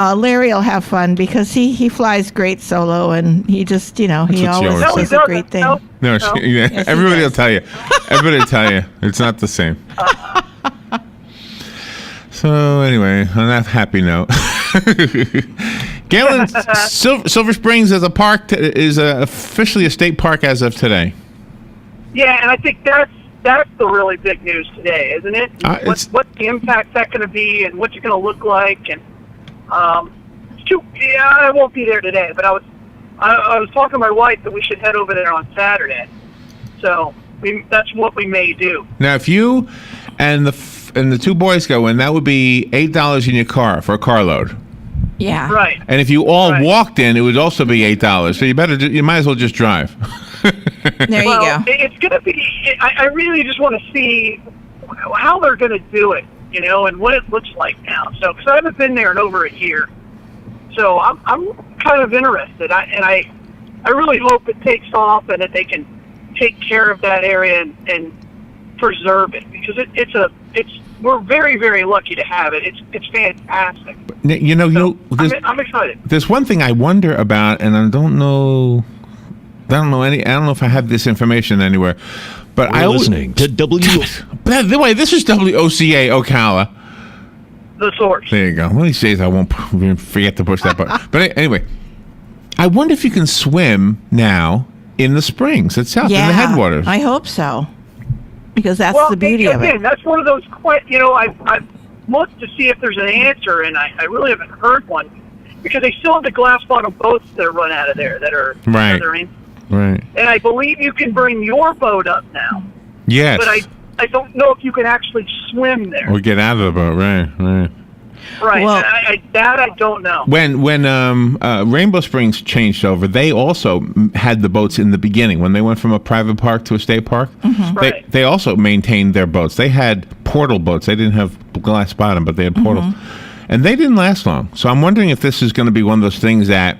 Larry will have fun because he flies great solo, and he just, he always does a great thing. No, Yes, everybody will tell you. Everybody will tell you. It's not the same. So anyway, on that happy note, Galen, Silver Springs as a park is officially a state park as of today. Yeah, and I think that's the really big news today, isn't it? What's the impact that going to be, and what's it going to look like? And I won't be there today, but I was talking to my wife that we should head over there on Saturday. So that's what we may do. Now, if you and the two boys go in, that would be $8 in your car for a carload. Yeah. Right. And if you all walked in, it would also be $8. So you might as well just drive. There you go. It's going to be. I really just want to see how they're going to do it, and what it looks like now. So, because I haven't been there in over a year, so I'm kind of interested. I really hope it takes off and that they can take care of that area and preserve it, because we're very, very lucky to have it. It's fantastic. I'm excited. There's one thing I wonder about, and I don't know if I have this information anywhere. But We're listening to By the way, this is WOCA Ocala. The source. There you go. One of these days I won't forget to push that button. But anyway, I wonder if you can swim now in the springs itself, in the headwaters. I hope so. Because that's the beauty of it. That's one of those, I've looked to see if there's an answer, and I really haven't heard one, because they still have the glass bottom boats that run out of there that are feathering. Right. And I believe you can bring your boat up now. Yes. But I don't know if you can actually swim there. Or get out of the boat, right. Right. Well, I don't know. When Rainbow Springs changed over, they also had the boats in the beginning. When they went from a private park to a state park, they also maintained their boats. They had portal boats. They didn't have glass bottom, but they had portals. And they didn't last long. So I'm wondering if this is going to be one of those things that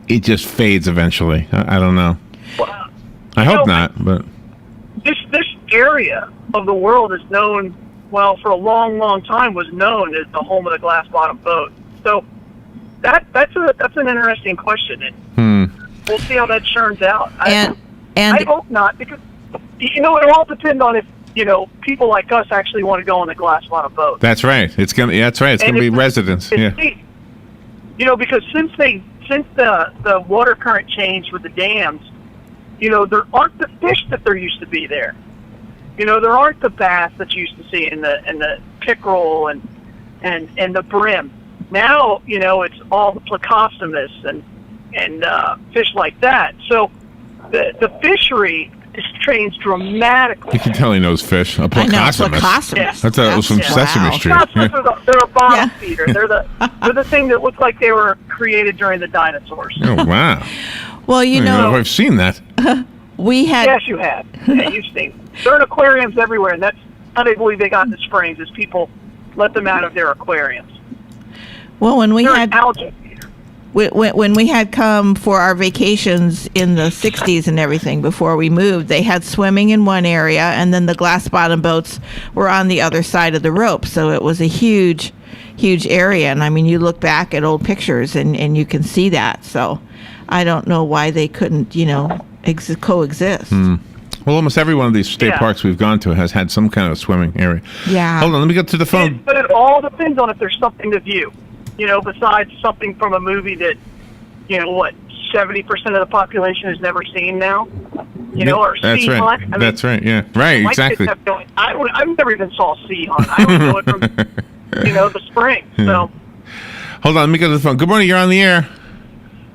it just fades eventually. I don't know. Well, I hope not, but this area of the world is known, for a long, long time was known as the home of the glass bottom boat. So that's an interesting question, and we'll see how that turns out. I hope not, because it all depends on if people like us actually want to go on the glass bottom boat. That's right. It's gonna be residents. Yeah. Because since the water current changed with the dams, there aren't the fish that there used to be there. There aren't the bass that you used to see in the pickerel and the brim. Now, it's all the plecostomus and fish like that. So the fishery has changed dramatically. You can tell he knows fish. A plecostomus. Yeah. I thought it was from Sesame Street. They're a bottom feeder. They're the thing that looked like they were created during the dinosaurs. Oh, wow. Well, I've seen that. Yes, you have. Yeah, you've seen. They're in aquariums everywhere, and that's how they believe they got in the springs, is people let them out of their aquariums. Well, when we had algae feeder. When we had come for our vacations in the 60s and everything before we moved, they had swimming in one area, and then the glass bottom boats were on the other side of the rope. So it was a huge area. And I mean, you look back at old pictures and you can see that. So I don't know why they couldn't, coexist. Well, almost every one of these state parks we've gone to has had some kind of swimming area. Yeah. Hold on, let me get to the phone. But it all depends on if there's something to view. Besides something from a movie that, 70% of the population has never seen now? Or That's Sea right. Hunt. That's right, yeah. Right, exactly. I've never even saw Sea Hunt. I only know it from, the spring. So. Hold on, let me go to the phone. Good morning, you're on the air.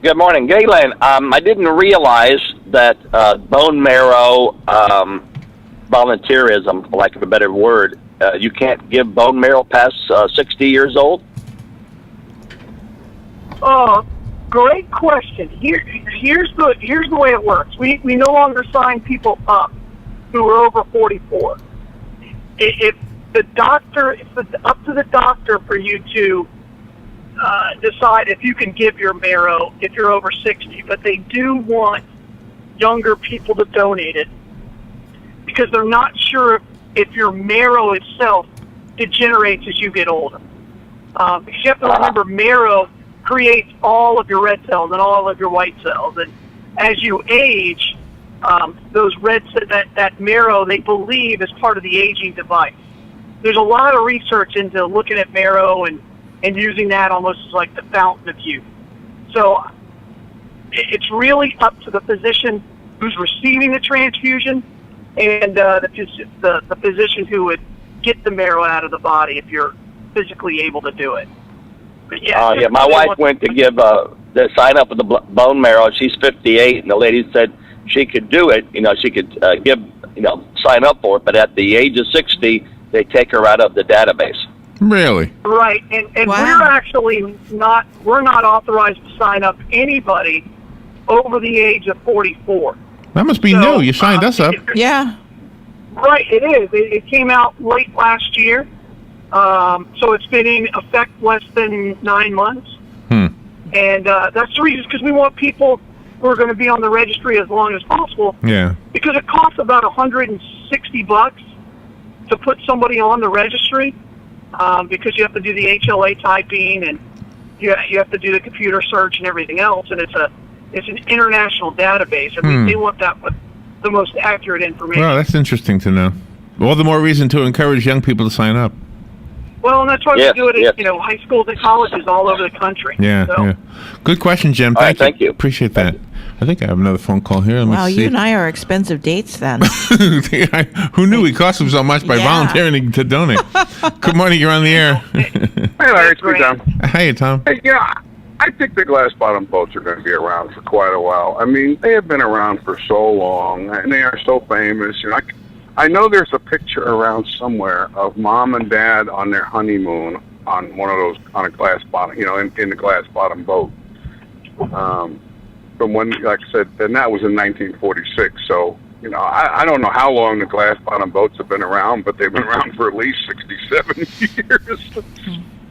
Good morning, Galen. I didn't realize that bone marrow volunteerism, for lack of a better word, you can't give bone marrow past 60 years old. Great question. Here's the way it works. We no longer sign people up who are over 44. It's up to the doctor for you to decide if you can give your marrow if you're over 60. But they do want younger people to donate it because they're not sure if your marrow itself degenerates as you get older. Because you have to remember, marrow creates all of your red cells and all of your white cells. And as you age, those that marrow, they believe, is part of the aging device. There's a lot of research into looking at marrow and using that almost as like the fountain of youth. So it's really up to the physician who's receiving the transfusion and the physician who would get the marrow out of the body if you're physically able to do it. But yeah, my wife went to give the sign up with the bone marrow. She's 58, and the lady said she could do it. She could sign up for it, but at the age of 60, they take her out of the database. Really? Right, and Wow. we're actually not authorized to sign up anybody over the age of 44. That must be new. You signed us up. Yeah. Right, it is. It came out late last year, so it's been in effect less than 9 months. And that's the reason, because we want people who are going to be on the registry as long as possible. Yeah. Because it costs about $160 to put somebody on the registry, because you have to do the HLA typing and you have to do the computer search and everything else, and it's an international database. I mean, they want that with the most accurate information. Well, that's interesting to know. All the more reason to encourage young people to sign up. Well, and that's why we do it at high schools and colleges all over the country. Yeah, So, yeah. Good question, Jim. All right, thank you. Appreciate that. I think I have another phone call here. Let me Wow, see. you and I are expensive dates then. Who knew we cost him so much by Yeah. volunteering to donate? Good morning. You're on the air. Hey, Larry, it's me, Tom. Hey, Tom. Hey, I think the glass bottom boats are going to be around for quite a while. I mean, they have been around for so long, and they are so famous. I know there's a picture around somewhere of mom and dad on their honeymoon on one of those, on a glass bottom, in the glass bottom boat. From when, like I said, and that was in 1946. So, I don't know how long the glass bottom boats have been around, but they've been around for at least 67 years.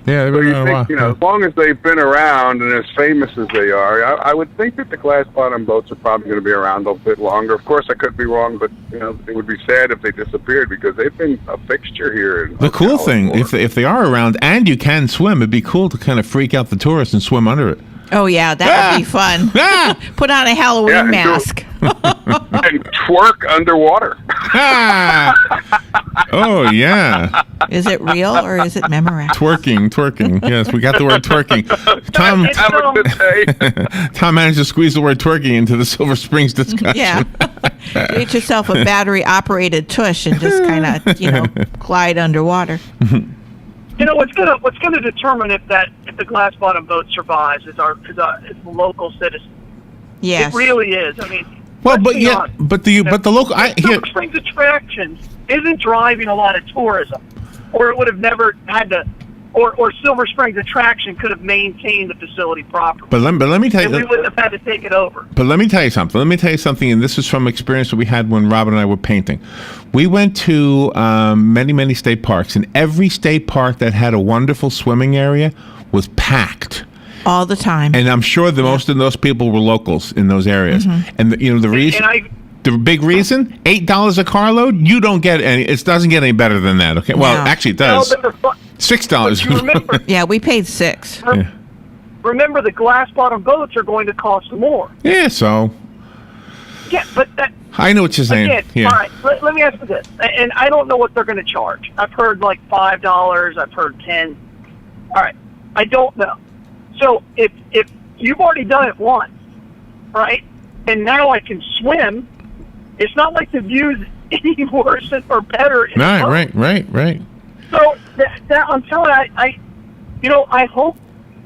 Yeah, they've So been you around a think, while. as long as they've been around and as famous as they are, I would think that the glass bottom boats are probably going to be around a bit longer. Of course, I could be wrong, but it would be sad if they disappeared because they've been a fixture here. The cool thing, if they are around and you can swim, it'd be cool to kind of freak out the tourists and swim under it. Oh, yeah, that would be fun. Ah! Put on a Halloween and mask. and twerk underwater. Ah! Oh, yeah. Is it real or is it memorized? Twerking. Yes, we got the word twerking. Tom, Have a good day. Tom managed to squeeze the word twerking into the Silver Springs discussion. Yeah. Get yourself a battery-operated tush and just kind of, glide underwater. what's gonna determine if the glass bottom boat survives is the local citizen. Yes. It really is. I mean, Well, let's but be yeah, honest. but the local. Silver Springs Attractions isn't driving a lot of tourism, or it would have never had to, or Silver Springs Attraction could have maintained the facility properly. But let me tell And we you. wouldn't have had to take it over. But let me tell you something. And this is from experience that we had when Robin and I were painting. We went to many, many state parks, and every state park that had a wonderful swimming area was packed. All the time. And I'm sure the most of those people were locals in those areas. And the reason. The big reason, $8 a carload, you don't get any. It doesn't get any better than that. Okay, well, No. actually, it does. $6. You remember, Yeah, we paid $6. Yeah. remember, the glass bottom boats are going to cost more. Yeah, so Yeah, but that. I know what you're saying. Again, Yeah. all right, let me ask you this, and I don't know what they're going to charge. I've heard like $5, I've heard 10. All right, I don't know. So if you've already done it once, right, and now I can swim, it's not like the view's any worse or better. in the boat. Right. So that I'm telling you, I hope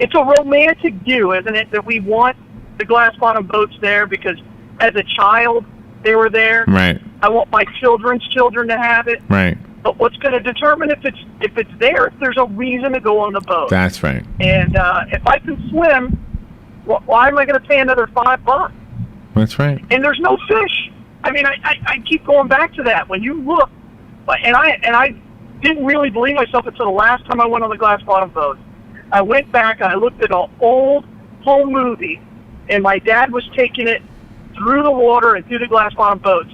it's a romantic view, isn't it, that we want the glass bottom boats there because as a child they were there. Right. I want my children's children to have it. Right. But what's going to determine if it's there? If there's a reason to go on the boat. That's right. And if I can swim, why am I going to pay another $5? That's right. And there's no fish. I mean, I keep going back to that. When you look, and I didn't really believe myself until the last time I went on the glass bottom boat. I went back and I looked at an old home movie, and my dad was taking it through the water and through the glass bottom boats,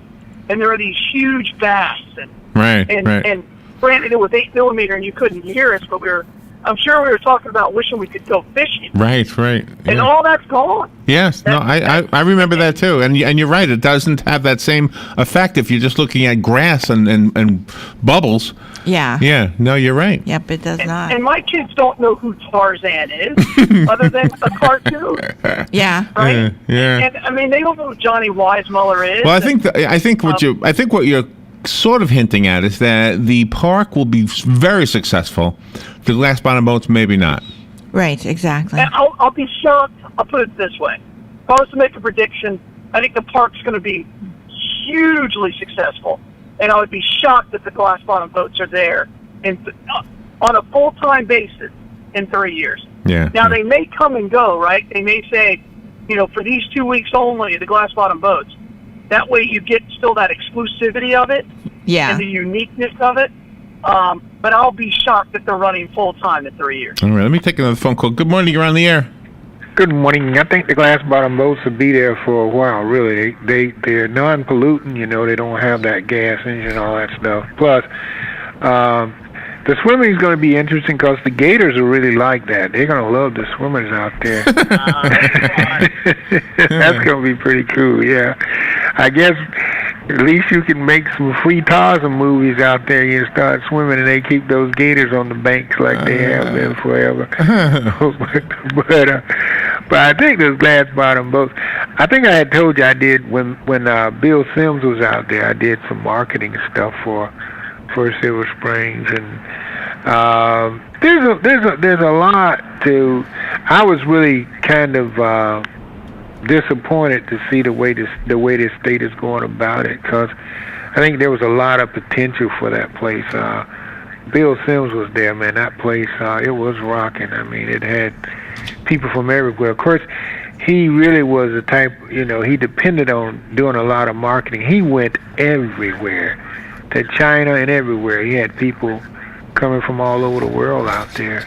and there are these huge bass, and Right. granted it was 8mm and you couldn't hear us, but we were I'm sure we were talking about wishing we could go fishing, Right. and all that's gone. Yes, no, I remember that too, and you're right. It doesn't have that same effect if you're just looking at grass and bubbles. Yeah. Yeah, no, you're right. Yep, it does not. And my kids don't know who Tarzan is, other than a cartoon, Yeah. right? Yeah. And I mean, they don't know who Johnny Weissmuller is. Well, I think what you're sort of hinting at is that the park will be very successful. The glass bottom boats, maybe not. Right, exactly. And I'll be shocked. I'll put it this way: if I was to make a prediction, I think the park's going to be hugely successful, and I would be shocked if the glass bottom boats are there on a full-time basis in 3 years. Yeah. Now they may come and go, right? They may say, for these 2 weeks only, the glass bottom boats. That way you get still that exclusivity of it Yeah. and the uniqueness of it. But I'll be shocked if they're running full-time in 3 years. All right, let me take another phone call. Good morning, you're on the air. Good morning. I think the glass bottom boats will be there for a while. Really, they're non-polluting. They don't have that gas engine and all that stuff. Plus, the swimming is going to be interesting because the gators are really like that. They're going to love the swimmers out there. That's going to be pretty cool. Yeah, I guess at least you can make some free Tarzan movies out there. You start swimming and they keep those gators on the banks like they have been forever. But I think those glass bottom boats. I think I had told you I did when Bill Sims was out there. I did some marketing stuff for Silver Springs, and there's a lot to. I was really kind of disappointed to see the way this state is going about it, because I think there was a lot of potential for that place. Bill Sims was there, man. That place, it was rocking. I mean, it had people from everywhere. Of course, he really was the type, he depended on doing a lot of marketing. He went everywhere, to China and everywhere. He had people coming from all over the world out there.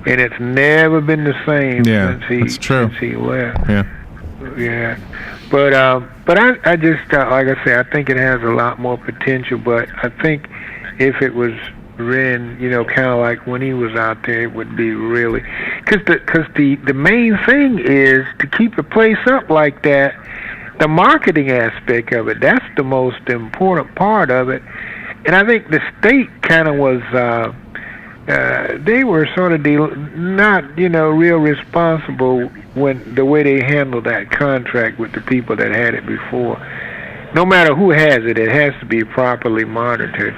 And it's never been the same since he left. Yeah. But I just, like I say, I think it has a lot more potential, but I think if it was ran, kind of like when he was out there, it would be really, because the main thing is to keep the place up like that. The marketing aspect of it, that's the most important part of it. And I think the state kind of was, they were sort of not, real responsible when the way they handled that contract with the people that had it before. No matter who has it, it has to be properly monitored.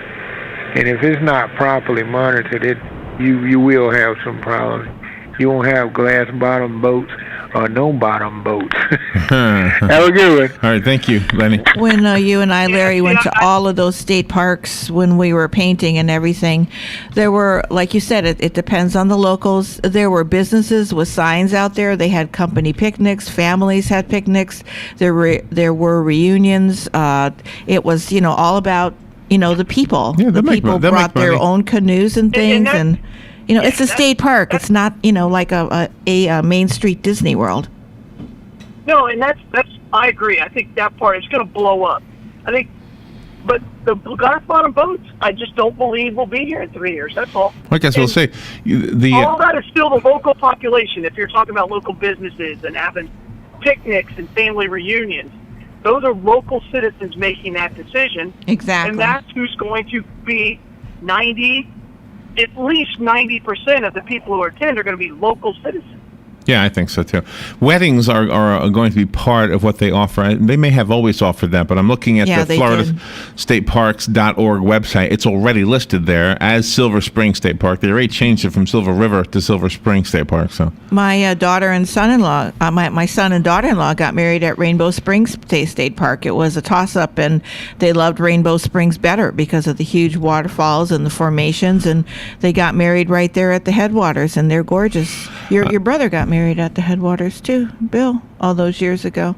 And if it's not properly monitored, you will have some problems. You won't have glass bottom boats or no bottom boats. Have a good one. All right, thank you, Lenny. When you and I, Larry, went to all of those state parks when we were painting and everything, there were, like you said, it depends on the locals. There were businesses with signs out there. They had company picnics. Families had picnics. There were reunions. It was, all about, the people. Yeah, the people brought their own canoes and things, and it's a state park. It's not, like a Main Street Disney World. No, and that's I agree. I think that part is going to blow up. But the glass bottom boats, I just don't believe will be here in 3 years. That's all. I guess we'll see. All that is still the local population. If you're talking about local businesses and having picnics and family reunions, those are local citizens making that decision. Exactly. And that's who's going to be at least 90% of the people who attend are going to be local citizens. Yeah, I think so too. Weddings are going to be part of what they offer. They may have always offered that, but I'm looking at the Florida stateparks.org website. It's already listed there as Silver Spring State Park. They already changed it from Silver River to Silver Spring State Park. So my daughter and son-in-law, my son and daughter-in-law got married at Rainbow Springs State Park. It was a toss-up, and they loved Rainbow Springs better because of the huge waterfalls and the formations, and they got married right there at the headwaters, and they're gorgeous. Your brother got married at the headwaters too, Bill, all those years ago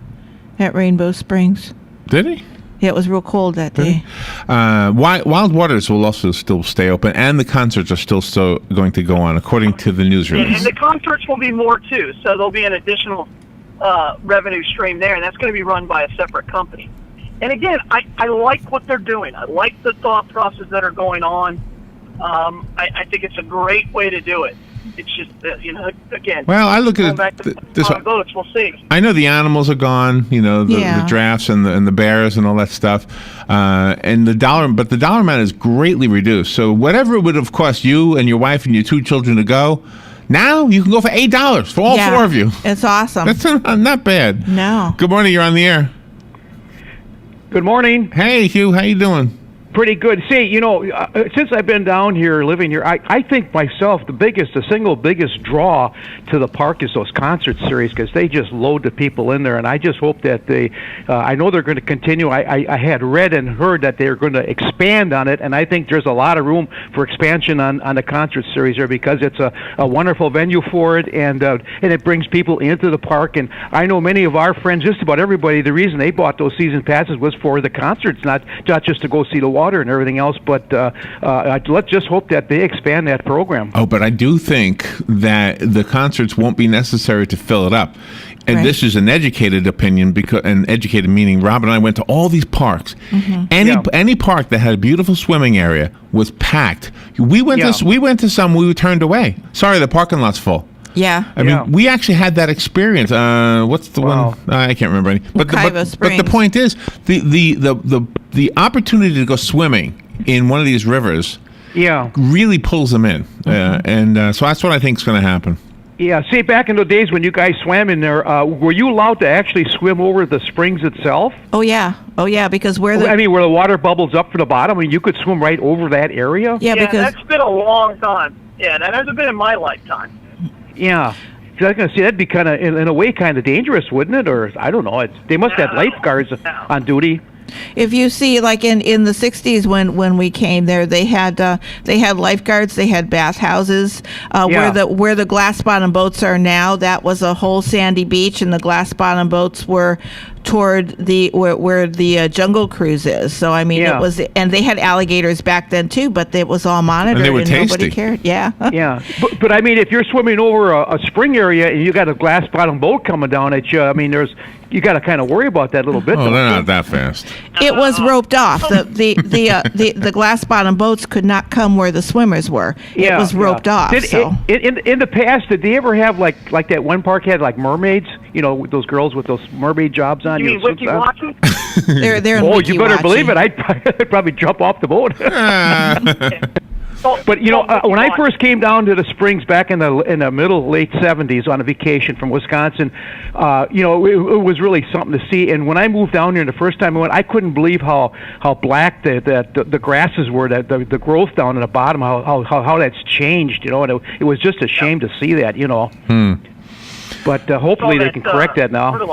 at Rainbow Springs. Did he? Yeah, it was real cold that day. Wild Waters will also still stay open, and the concerts are still going to go on, according to the news release. And the concerts will be more too, so there'll be an additional revenue stream there, and that's going to be run by a separate company. And again, I like what they're doing. I like the thought process that are going on. I think it's a great way to do it. it's just again. Well, I look going at back to this. boats. We'll see. I know the animals are gone. The giraffes and the bears and all that stuff, and the dollar amount is greatly reduced. So whatever it would have cost you and your wife and your 2 children to go, now you can go for $8 for all 4 of you. It's awesome. That's not bad. No. Good morning. You're on the air. Good morning. Hey, Hugh. How you doing? Pretty good. See, since I've been down here, living here, I think myself the single biggest draw to the park is those concert series, because they just load the people in there, and I just hope that I know they're going to continue. I had read and heard that they're going to expand on it, and I think there's a lot of room for expansion on the concert series there, because it's a wonderful venue for it, and it brings people into the park. And I know many of our friends, just about everybody, the reason they bought those season passes was for the concerts, not just to go see the water and everything else, but let's just hope that they expand that program. Oh, but I do think that the concerts won't be necessary to fill it up. And Right. this is an educated opinion, because an educated meaning Rob and I went to all these parks. Any park that had a beautiful swimming area was packed. We went to some we were turned away. Sorry, the parking lot's full. Yeah. I mean, we actually had that experience. What's the one? I can't remember any. But the point is, the opportunity to go swimming in one of these rivers, really pulls them in, and so that's what I think is going to happen. Yeah. See, back in the days when you guys swam in there, were you allowed to actually swim over the springs itself? Oh yeah, because where the water bubbles up from the bottom, you could swim right over that area. Yeah, because that's been a long time. Yeah, that hasn't been in my lifetime. Yeah. So I was going to say, that'd be kind of, in a way, kind of dangerous, wouldn't it? Or, I don't know. They must have lifeguards on duty. If you see, like in the 60s when we came there, they had lifeguards, they had bathhouses. Where the glass bottom boats are now, that was a whole sandy beach, and the glass bottom boats were toward where the jungle cruise is. So I mean, it was, and they had alligators back then too, but it was all monitored, and they were nobody tasty. cared. Yeah. Yeah, but I mean, if you're swimming over a spring area and you got a glass bottom boat coming down at you, I mean, you got to kind of worry about that a little bit. Oh, they're not that fast. It was roped off. The glass bottom boats could not come where the swimmers were. It was roped off. In the past, did they ever have like that one park had like mermaids? Those girls with those mermaid jobs on. You mean Wiki Watching? They're in you better Wiki-Watching. believe it. I'd probably jump off the boat. But when I first came down to the Springs back in the late 70s on a vacation from Wisconsin, it was really something to see. And when I moved down here the first time I went, I couldn't believe how black the grasses were, the growth down at the bottom, how that's changed. And it was just a shame to see that. But hopefully they can correct that now. All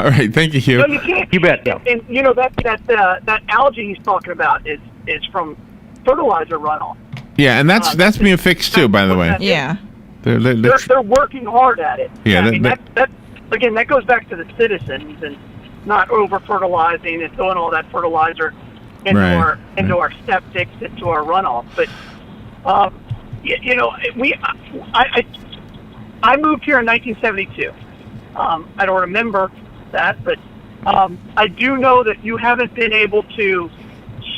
right, thank you, Hugh. No, you can't. You bet. Yeah. And that algae he's talking about is from fertilizer runoff. Yeah, and that's being fixed too, by the way. Yeah. They're working hard at it. Yeah, I mean, that goes back to the citizens and not over fertilizing and throwing all that fertilizer into our septics, into our runoff. But I moved here in 1972. I don't remember that, but I do know that you haven't been able to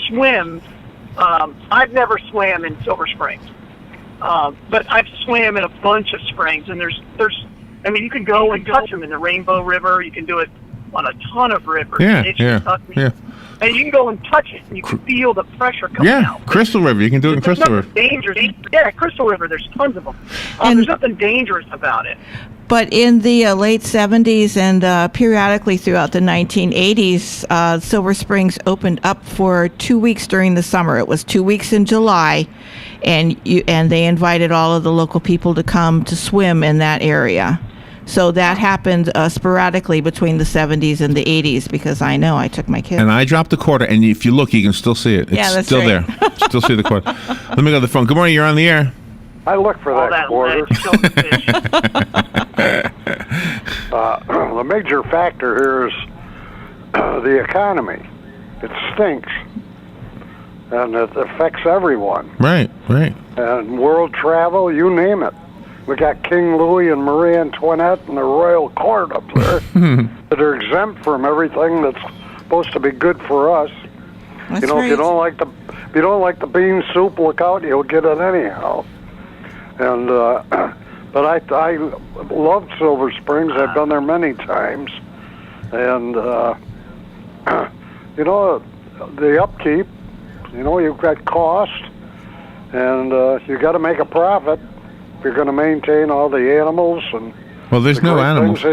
swim. I've never swam in Silver Springs, but I've swam in a bunch of springs, and you can go and touch them in the Rainbow River. You can do it on a ton of rivers. Yeah. And you can go and touch it, and you can feel the pressure coming out. Crystal River. You can do it in Crystal River. Dangerous. Yeah, Crystal River. There's tons of them. There's nothing dangerous about it. But in the late 70s and periodically throughout the 1980s, Silver Springs opened up for 2 weeks during the summer. It was 2 weeks in July, and they invited all of the local people to come to swim in that area. So that happened sporadically between the 70s and the 80s, because I know I took my kids. And I dropped the quarter, and if you look, you can still see it. It's that's still right. there. Still see the quarter. Let me go to the phone. Good morning. You're on the air. I look for that quarter. The major factor here is the economy. It stinks, and it affects everyone. Right. And world travel, you name it. We got King Louis and Marie Antoinette and the Royal Court up there that are exempt from everything that's supposed to be good for us. That's if you don't like the bean soup, look out, you'll get it anyhow. And but I loved Silver Springs. I've been there many times, and you know, the upkeep. You know, you've got cost, and you got to make a profit if you're going to maintain all the animals and. Well, there's no animals.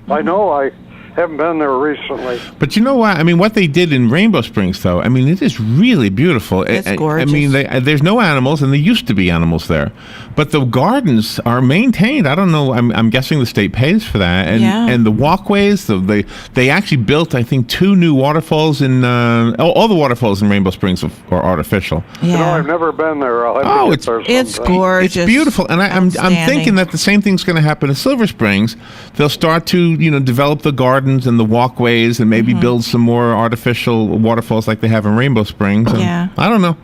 I know. I haven't been there recently. But you know what? I mean, what they did in Rainbow Springs, though, I mean, it is really beautiful. It's gorgeous. I mean, there's no animals, and there used to be animals there. But the gardens are maintained. I don't know. I'm guessing the state pays for that. And the walkways, they actually built, I think, 2 new waterfalls in, all the waterfalls in Rainbow Springs are artificial. Yeah. You know, I've never been there. I'll have to get there it's sometime. gorgeous. It's beautiful, and I'm thinking that the same thing's going to happen in Silver Springs. They'll start to develop the gardens and the walkways, and maybe build some more artificial waterfalls like they have in Rainbow Springs. And Yeah. I don't know.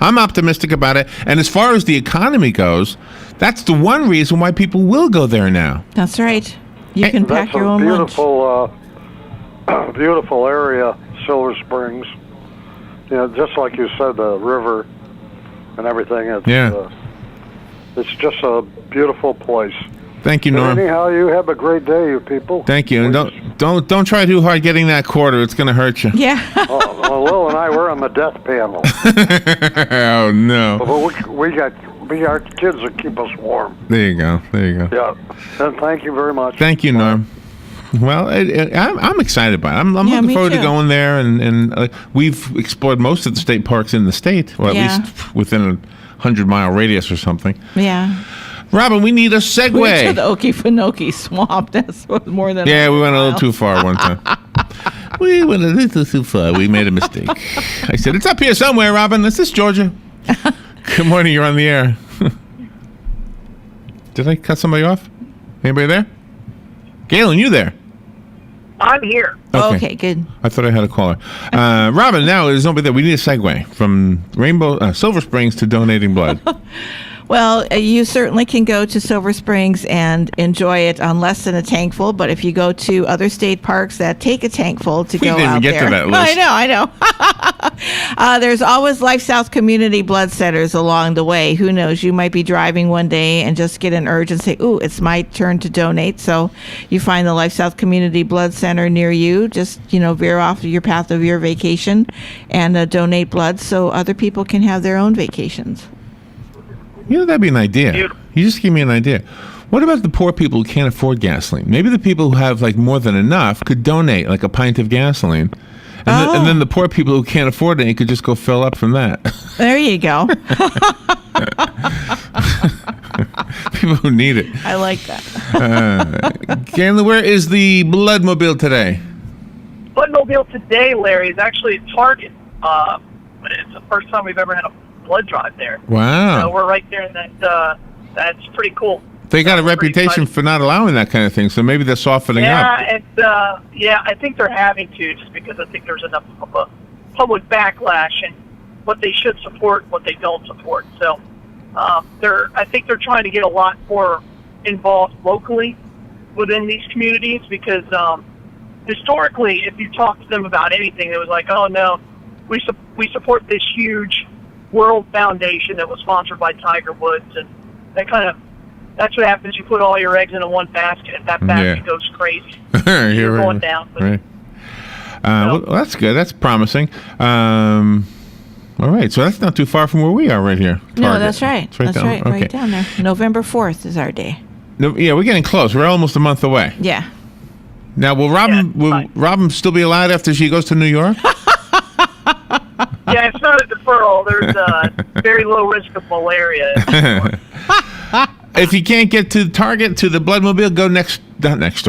I'm optimistic about it. And as far as the economy goes, that's the one reason why people will go there now. That's right. You can pack That's your a own lunch. beautiful area, Silver Springs. You know, just like you said, the river and everything. It's just a beautiful place. Thank you, But Norm. anyhow, you have a great day, you people. Thank you. And don't try too hard getting that quarter. It's going to hurt you. Yeah. Well, Lil and I were on the death panel, Oh no. but we got kids that keep us warm. There you go. Yeah, and thank you very much. Thank you, Norm. Well, I'm excited about it. I'm looking me forward to too. going there, and we've explored most of the state parks in the state, or at least within a 100-mile radius or something. Yeah. Robin, we need a segue. We went to the Okefenokee Swamp. That's more than Yeah, we went a little too far one time. We went a little too far. We made a mistake. I said, it's up here somewhere, Robin. This is Georgia. Good morning. You're on the air. Did I cut somebody off? Anybody there? Galen, you there? I'm here. Okay, good. I thought I had a caller. Robin, now there's nobody there. We need a segue from Silver Springs to donating blood. Well, you certainly can go to Silver Springs and enjoy it on less than a tankful. But if you go to other state parks that take a tankful to We go didn't out even get there, to that list. I know. There's always Life South Community Blood Centers along the way. Who knows? You might be driving one day and just get an urge and say, "Ooh, it's my turn to donate." So you find the Life South Community Blood Center near you. Just veer off your path of your vacation and donate blood so other people can have their own vacations. That'd be an idea. Beautiful. You just gave me an idea. What about the poor people who can't afford gasoline? Maybe the people who have more than enough could donate a pint of gasoline. And then the poor people who can't afford it could just go fill up from that. There you go. People who need it. I like that. Galen, where is the Bloodmobile today? Bloodmobile today, Larry, is actually at Target. It's the first time we've ever had a blood drive there. Wow. So we're right there, and that's pretty cool. They got a Pretty reputation fun. for not allowing that kind of thing, so maybe they're softening up. I think they're having to, just because I think there's enough of a public backlash and what they should support and what they don't support. So I think they're trying to get a lot more involved locally within these communities, because historically, if you talk to them about anything, it was like, oh no, we support this huge World Foundation that was sponsored by Tiger Woods, and that's what happens. You put all your eggs into one basket, and that basket goes crazy. You're going down. Right. Well, that's good. That's promising. All right, so that's not too far from where we are right here. Target. No, that's right. It's right That's down. right. Okay. Right down there. November 4th is our day. No, yeah, we're getting close. We're almost a month away. Yeah. Now, will Robin still be allowed after she goes to New York? Yeah, it's not a deferral. There's very low risk of malaria. If you can't get to Target, to the Bloodmobile, go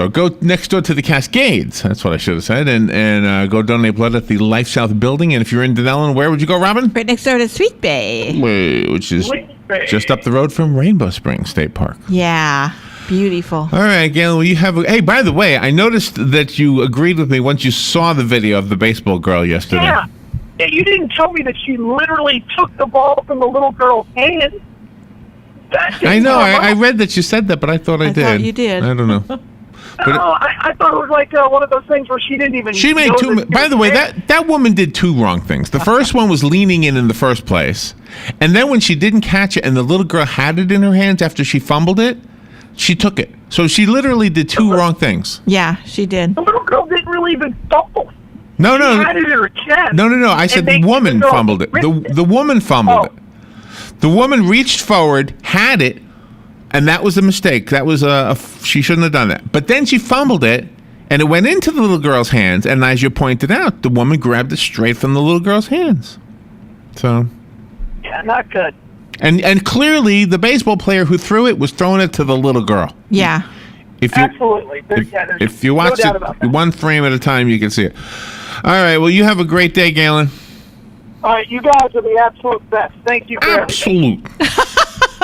Go next door to the Cascades. That's what I should have said. And go donate blood at the Life South building. And if you're in Denellen, where would you go, Robin? Right next door to Sweet Bay. Which is just up the road from Rainbow Springs State Park. Yeah. Beautiful. All right, Gail, you have hey, by the way, I noticed that you agreed with me once you saw the video of the baseball girl yesterday. Yeah. You didn't tell me that she literally took the ball from the little girl's hand. I know. I read that you said that, but I thought I did. Thought you did. I don't know. But I thought it was like one of those things where she didn't even. she made know two. that By the way, that woman did two wrong things. The first one was leaning in the first place, and then when she didn't catch it, and the little girl had it in her hands after she fumbled it, she took it. So she literally did two wrong things. Yeah, she did. the little girl didn't really even fumble. No, She had it in her chest. No. I said the woman fumbled it. The woman fumbled it. The woman reached forward, had it, and that was a mistake. That was she shouldn't have done that. But then she fumbled it, and it went into the little girl's hands. And as you pointed out, the woman grabbed it straight from the little girl's hands. So, Yeah, not good. and clearly the baseball player who threw it was throwing it to the little girl. Yeah. If you Absolutely. There's if you watch no doubt it about that. one frame at a time, you can see it. All right. Well, you have a great day, Galen. All right, you guys are the absolute best. Thank you for everything. Absolute.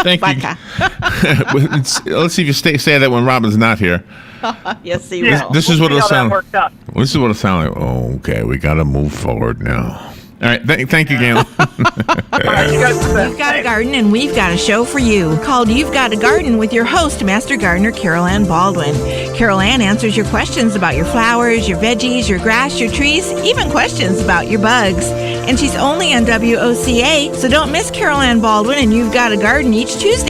Thank you. Vodka. Let's see if you say that when Robin's not here. Yes, he Yeah, will. This is what we'll it'll see how that sound. worked out. This is what it'll sound like. Oh, okay, we got to move forward now. All right. Thank you, Galen. All right, you guys are the best. You've got a garden, and we've got a show for you called You've Got a Garden with your host, Master Gardener Carol Ann Baldwin. Carol Ann answers your questions about your flowers, your veggies, your grass, your trees, even questions about your bugs. And she's only on WOCA, so don't miss Carol Ann Baldwin and You've Got a Garden each Tuesday.